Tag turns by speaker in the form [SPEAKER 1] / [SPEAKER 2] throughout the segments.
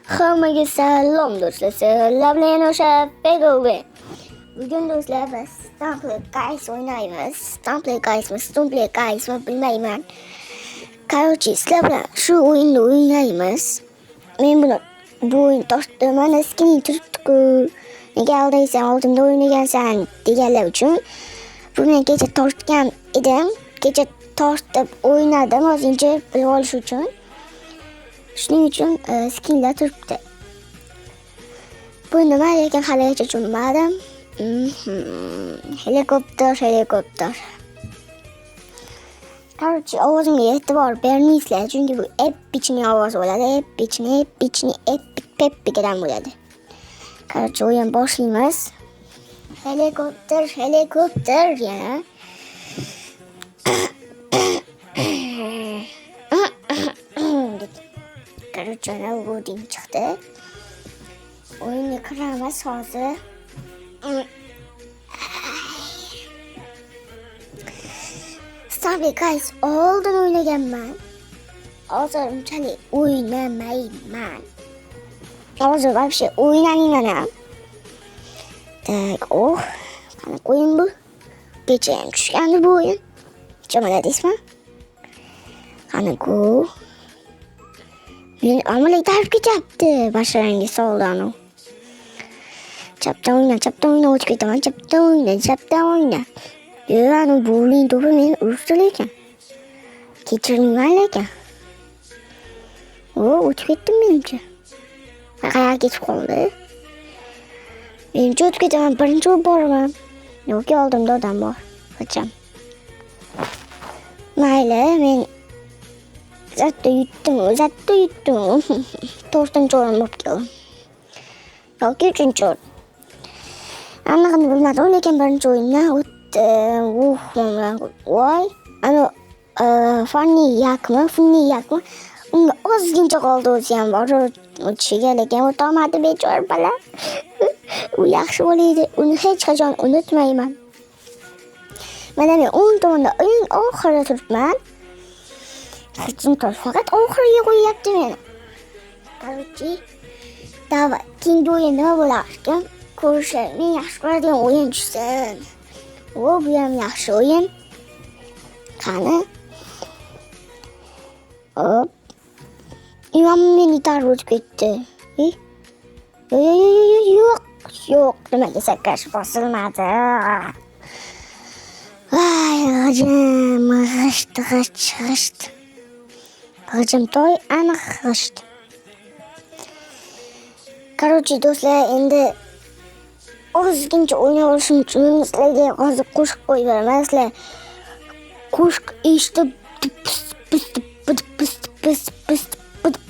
[SPEAKER 1] Hammaga salom do'stlar. Sizlar bilan o'sha Pegobe. Bugun do'stlar biz Stumble Guys o'ynaymiz. Stumble Guys bilmayman. Короче, sizlar bilan shu o'yinni o'ynaymiz. Men bu o'yin to'xtatdim. Mana skin turibdi-ku. Nega aldaysan, oldimda o'ynagansan deganlar uchun buni kecha tortgan edim. Kecha tortib o'ynadim, o'zincha bilib olish uchun. Shuning uchun skinlar turibdi. Bu nima lekin haligacha tushunmadim. Helikopter. Короче, ovozimga e'tibor bermaysizlar, chunki bu epichni ovoz bo'ladi. Epichni bo'ladi. Короче, o'yin boshlaymiz. Helikopter yana. Короче, bu ding chiqdi. O'yinga kiramiz hozir. Stumble Guys oldin o'ynaganman. Hozir unchalik o'ynamayman. Hozir вообще o'ynamayman ham. Tak, qanaqa o'yin bu? Kecha ham tushgandi bu o'yin. Chamala deysizmi? Qanaqa men amalga tarif ketyapti. Basharangga soldan u. Chapdan o'yna, o'tib ketaman. Chapdan o'yna. Yo'q, bu o'yin to'g'ri men urishdi lekin. Kechirmayman lekin. O'tib ketdim menimcha. Qayerga ketib qoldi? Menimcha o'tib ketaman, birinchi bo'lib boraman. Yo'q, oldimda odam bor. Qocham. Mayli, men Zatto yutdim. 4-chi o'rin bo'lib keldim. Yoki 3-chi o'rin. Anaqani bilmadim, lekin birinchi o'yindan o'tdim. Voy, ana funny yakmi? Unga ozgincha qoldi o'zi ham bor. O'tishiga lekin o'tolmadi bechora bola. U yaxshi bo'ladi. Uni hech qachon unutmayman. Mana men o'ng tomonda eng oxirida turibman. Faqat oxiriga qo'yyapti meni. Короче, davay, keyingi o'yin nima bo'lar ekan? Ko'rishlar, men yaxshi ko'radigan o'yin tushsin. Bu ham yaxshi o'yin. Qani? Hop. Imam meni tarib o'tib ketdi. Yo'q, nimaga sakrash bosilmadi. Ay, g'isht. G'ijimtoy aniq g'isht. Короче, do'stlar, endi ozgincha o'ynab olishim uchun sizlarga hozir qo'shiq qo'yib beraman. Sizlar qo'shiq eshitib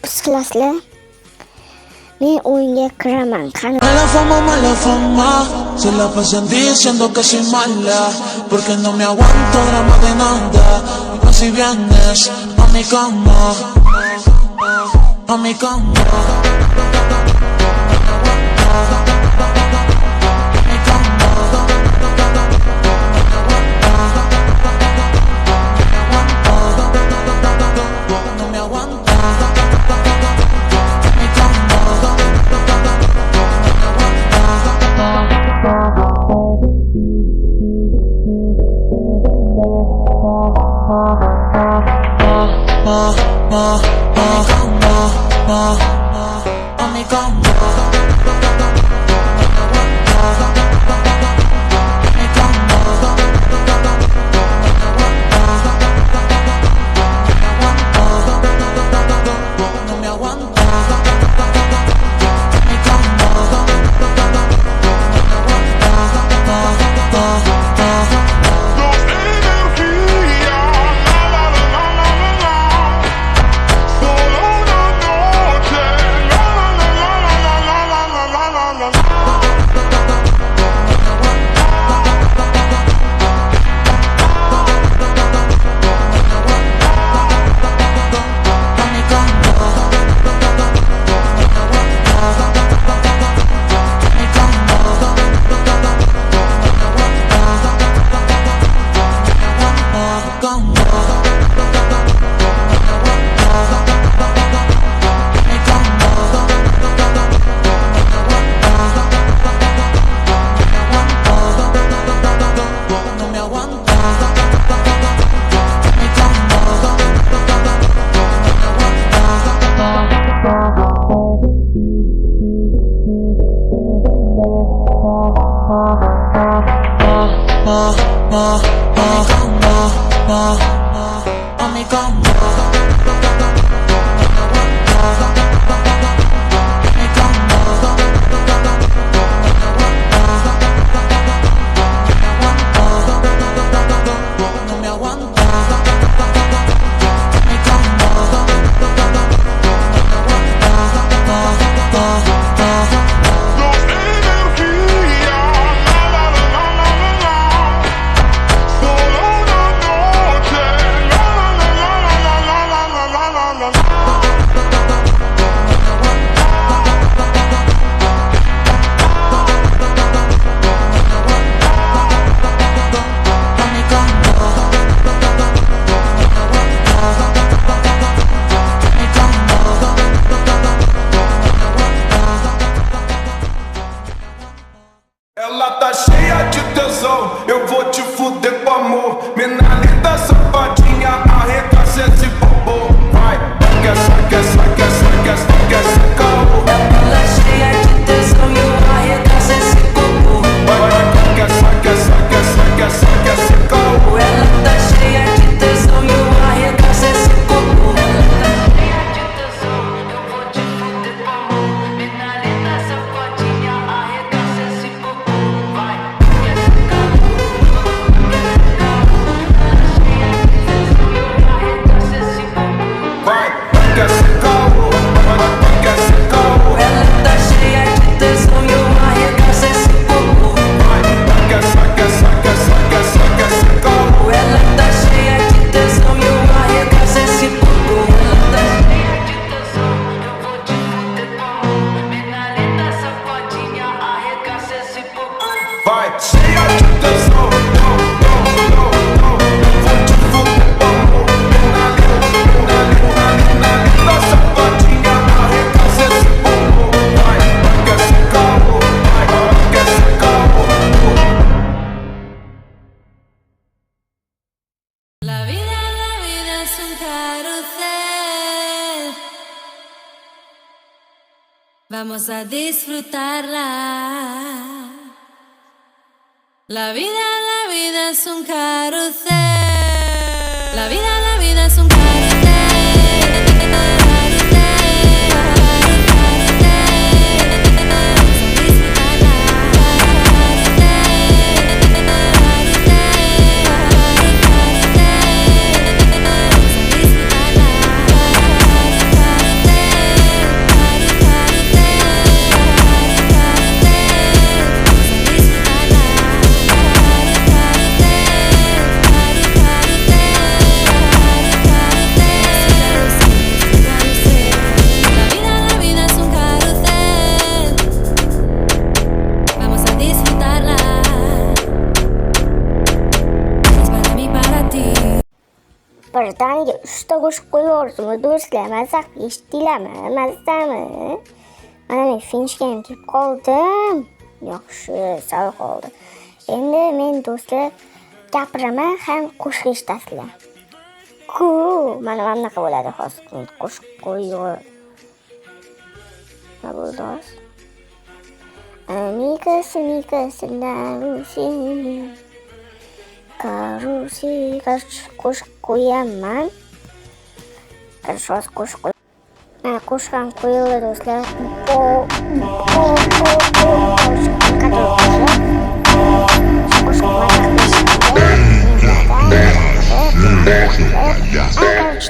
[SPEAKER 1] pis qilasizlar. Men o'yinga kiraman. Qani?
[SPEAKER 2] Mala fama, se la pasan diciendo que soy mala, porque no me aguanto drama de nada. Y si vienes a mi cama,
[SPEAKER 3] Vamos a disfrutarla. La vida es un carrusel. La vida es un carrusel.
[SPEAKER 1] Birdaniga 3ta qo'shib qo'yyorsiz do'stlar. Mazaq eshitiladimi? Mazami? Mana men finishga ham kelib qoldim. Yaxshi, sal qoldi. Endi men do'stlar gapiraman, ham qo'shiq eshitasizlar. Mana bunaqa bo'ladi hozir. Qo'shiq qo'yyor. Nima bo'ldi hozir? Mikasi Larusi. Karusi, qo'shiq qo'yaman. Hozir qo'shiq qo'y. Mana qo'shiq ham qo'yildi do'stlar.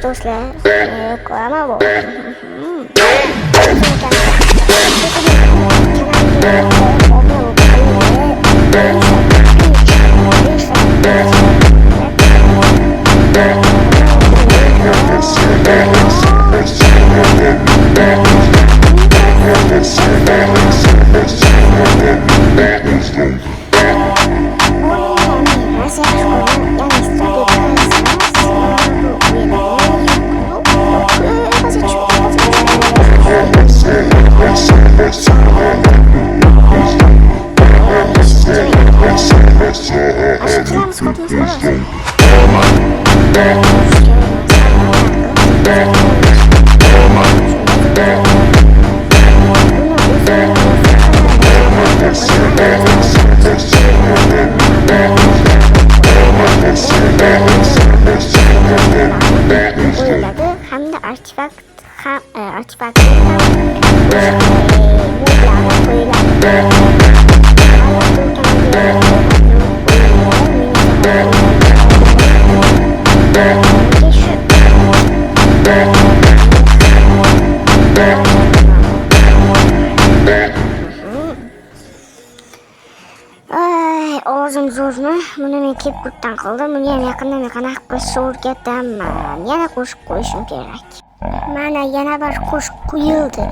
[SPEAKER 1] Do'stlar, ko'rama bu. Hamda artefakt ovozim zo'rmi? Buni men kepurtdan qildim. Buni ham yaqindan qanaqa qilishni o'rgataman. Yana qo'shib qo'yishim kerak. Mana yana bir qo'shiq qo'yildi.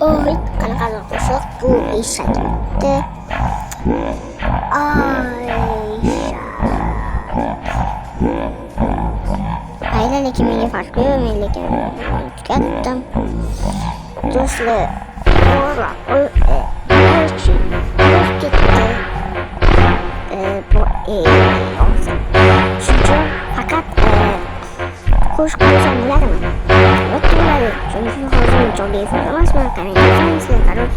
[SPEAKER 1] Oy, qanaqa qo'shiq bu? Eshakdi. Ayla lekin menga farqi yo'q, men lekin tugatdim. Do'stlar, Shuncha faqat qo'shiq qo'ysam bo'ladimi? Albatta bo'ladi. Chunki hozir jonli efirda emasman. Qarang, sizlar qaror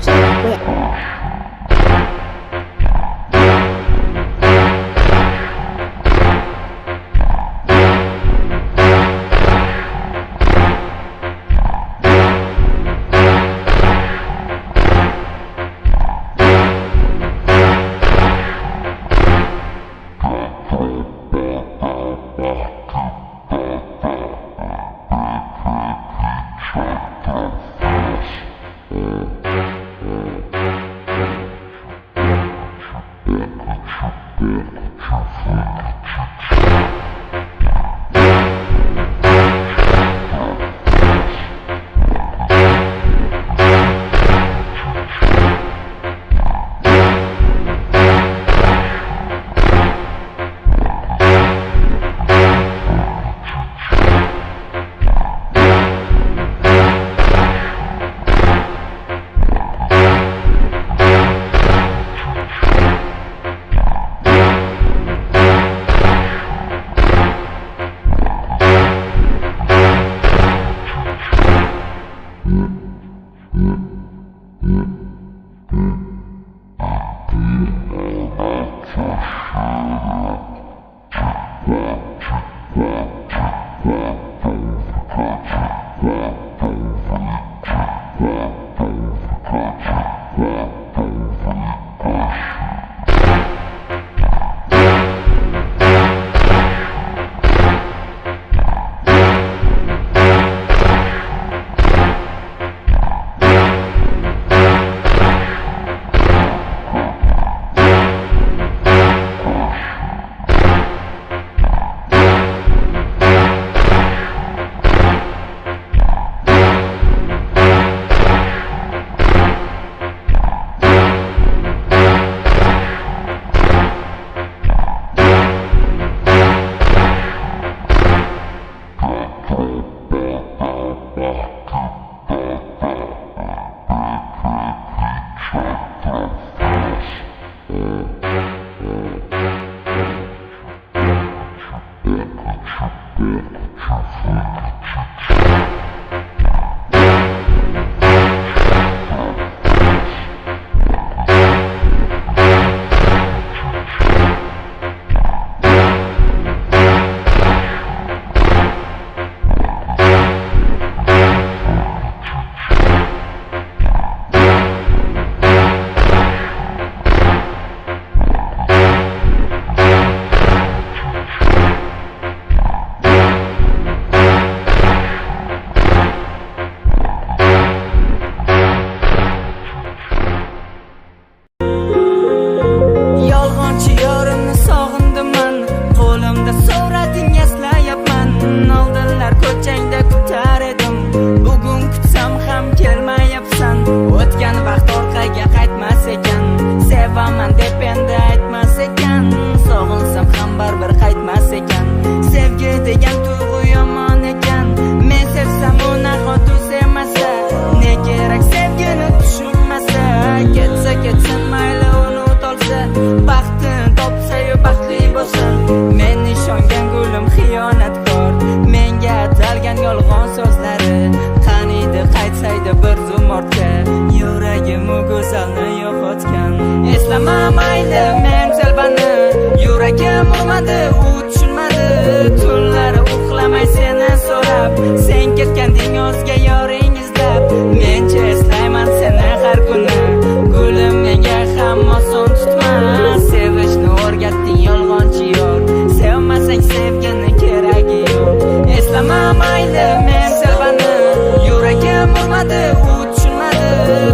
[SPEAKER 4] urmadi, u tushunmadi.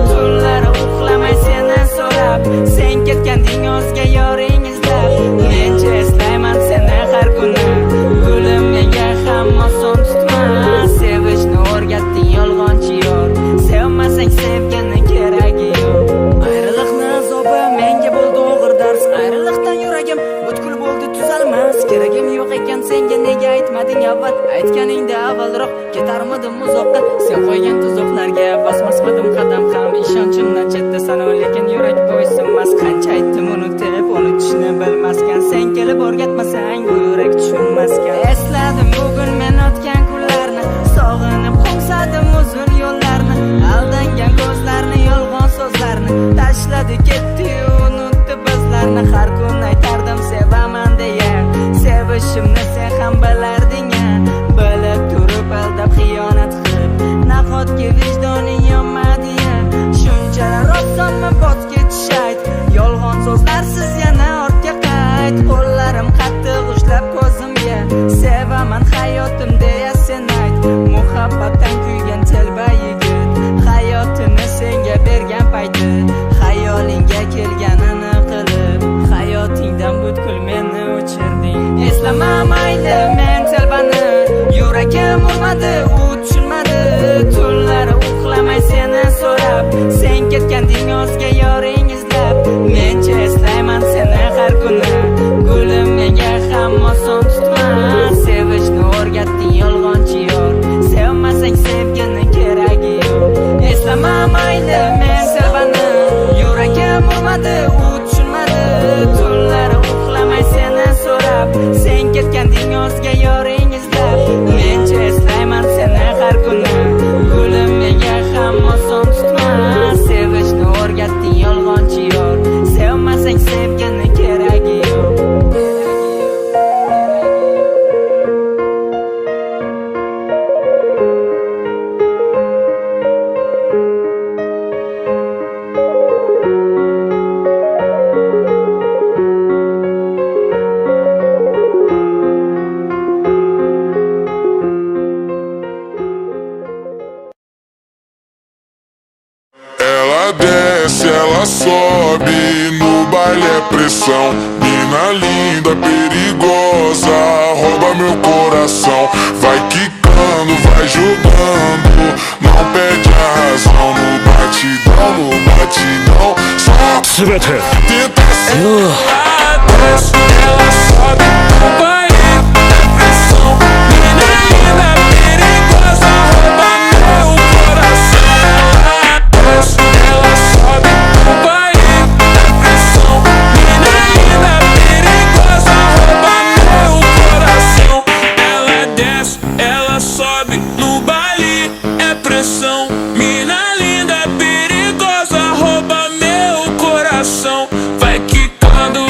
[SPEAKER 4] Tunlari uxlamay seni so'rab, sen ketganding o'zga yoring izlab. Mencha eslayman seni har kuni, gulim menga ham oson tutmas. Sevishni o'rgatding yolg'onchi yor, sevmasang sevgani keragi yo'q. Ayriliqni azobi menga bo'ldi og'ir dars, ayriliqdan yuragim butkul bo'ldi tuzalmas. Keragim yo'q ekan senga nega aytmading avval, aytganingda avvalroq ketarmidim uzoqqa. Sen qo'ygan tuzoqlarga bosmasmadim qadam ham, ishonchimdan chetda sana, lekin yurak bo'ysunmas. Qancha aytdim unutib, unutishni bilmaskan, sen kelib o'rgatmasang bu yurak tushunmaskan. Esladim bugun men o'tgan kunlarni, sog'inib qo'msadim uzun yo'llarni, aldangan ko'zlarni, yolg'on so'zlarni tashladi ketdi, unutdi bizlarni. Har kun aytardim sevaman deya, sevishimni sen ham bilarding, bilib turib aldab xiyonat qilib, nahotki vijdoning yonmadi? Shunchalar osonmi bot ketish ayt, yolg'on so'zlarsiz yana ortga qayt. Qo'llarim qattiq ushlab ko'zimga, sevaman hayotim deya sen ayt. Muhabbatdan kuygan telba yigit, hayotini senga bergan payti, xayolingga kelganini qilib, hayotingdan butkul meni o'chirding. Eslama mayli men telbani, yuragim urmadi, u tushunmadi. Tunlari uxlamay seni so'rab, sen ketganding o'zga yoring izlab. Mencha eslayman seni har kuni, gulim menga ham oson tutmas. Sevishni o'rgatding yolg'onchi yor, sevmasang sevgani keragi yo'q. Eslama mayli men telbani, yuragim urmadi, u tushunmadi. Tunlari uxlamay seni so'rab, sen ketganding o'zga yoring izlab. Mencha eslayman seni har kuni, gulim menga ham oson tutmas. Sevishni o'rgatding yolg'onchi yor, sevmasang sevgani keragi yo'q.
[SPEAKER 5] Ela desce, ela sobe, no baile é pressão. Mina linda, perigosa, rouba meu coração. Vai quicando, vai jogando, não perde a razão. No batidão, só tenta ser. Ela desce, ela sobe, no baile é pressão. Mina linda, perigosa, rouba meu coração. Ela sobe no baile da pressão. Mina linda, perigosa, rouba meu coração. Ela desce, ela sobe no baile, é pressão. Mina linda, perigosa, rouba meu coração. Vai quicando,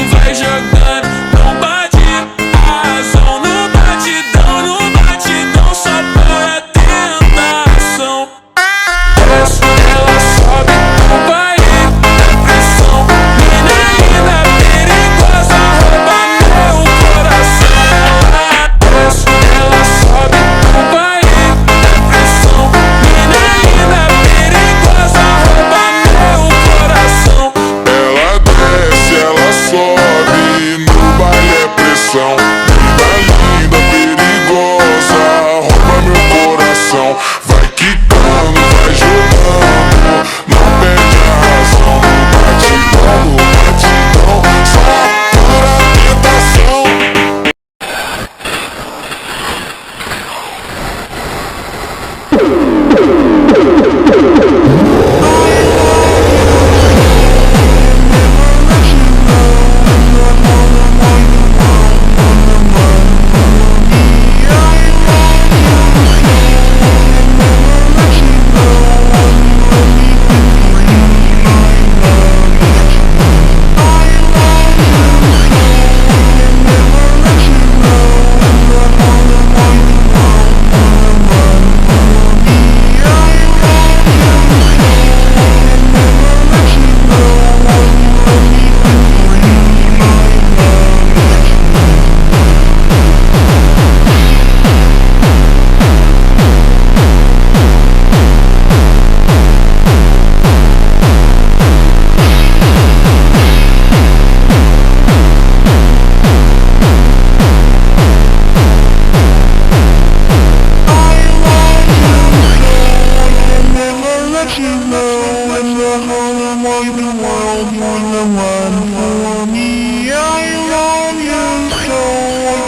[SPEAKER 5] let you know in the whole wide world you're the one for me. I love you so I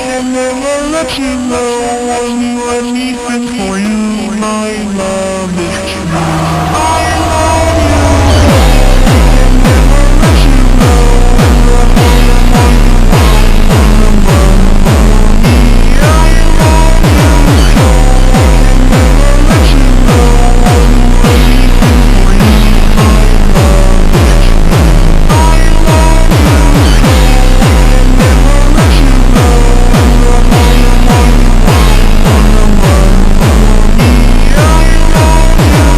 [SPEAKER 5] can never let you know. I'll do anything for you. My love is true. I love you so I can never let you know in the whole wide world you're the one for me. I love you so I can never let you know. I'll do anything for you. My love is true. I love you so I can never let you know in the whole wide world you're the one for me. I love you so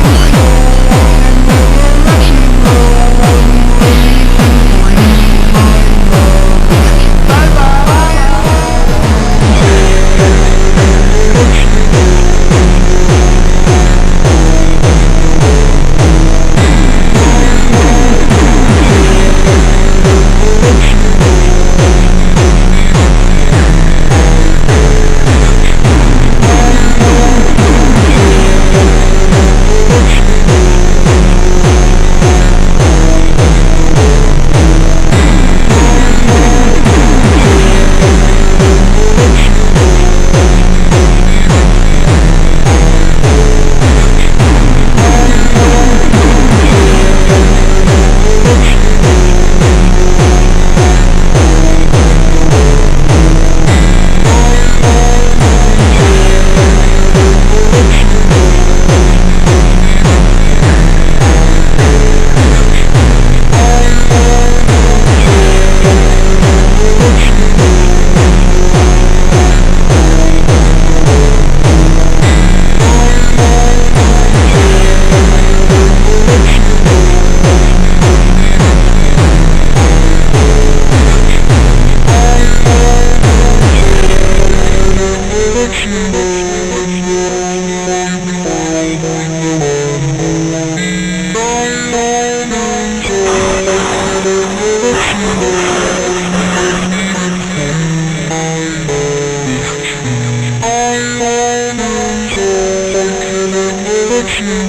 [SPEAKER 5] I can never let you know.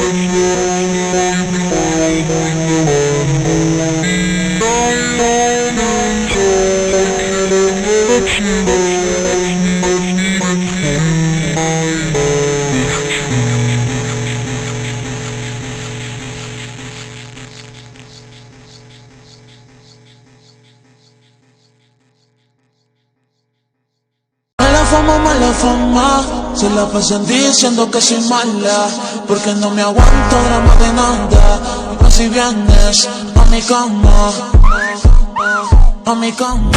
[SPEAKER 5] I'll do anything for you. My love is true. Bye bye.
[SPEAKER 2] Mala fama, se la pasan diciendo que soy mala, porque no me aguanto drama de nada. Pues si vienes a mi cama, a mi cama.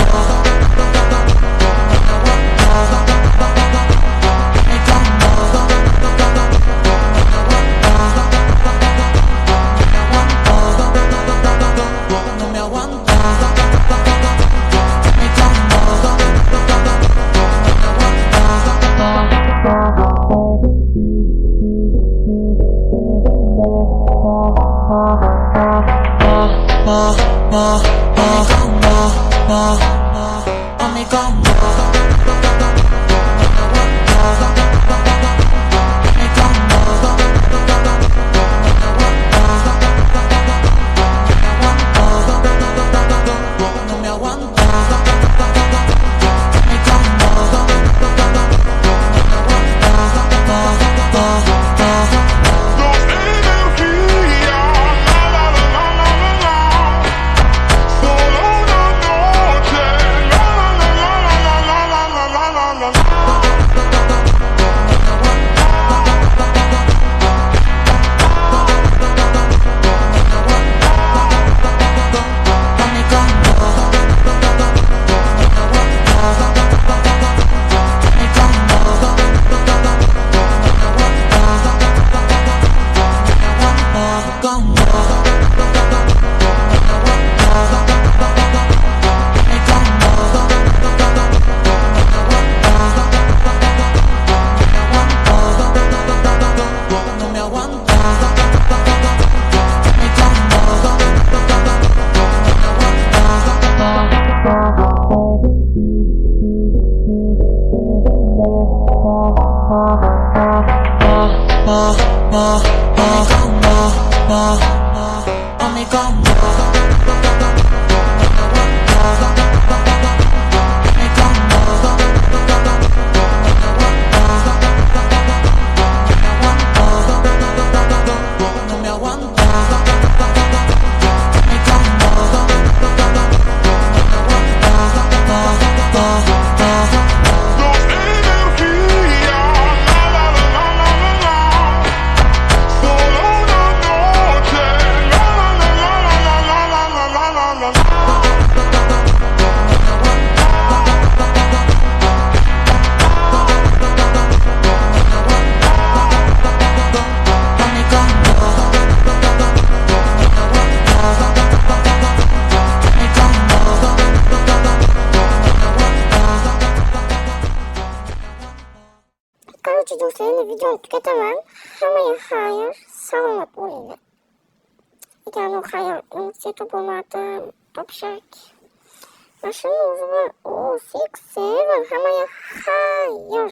[SPEAKER 1] ketaman. Hammaga xayr, salomat bo'linglar. Ekan u hayotimizga topolmadim, topshak. Mashina o'zi seksi, hammaga xayr.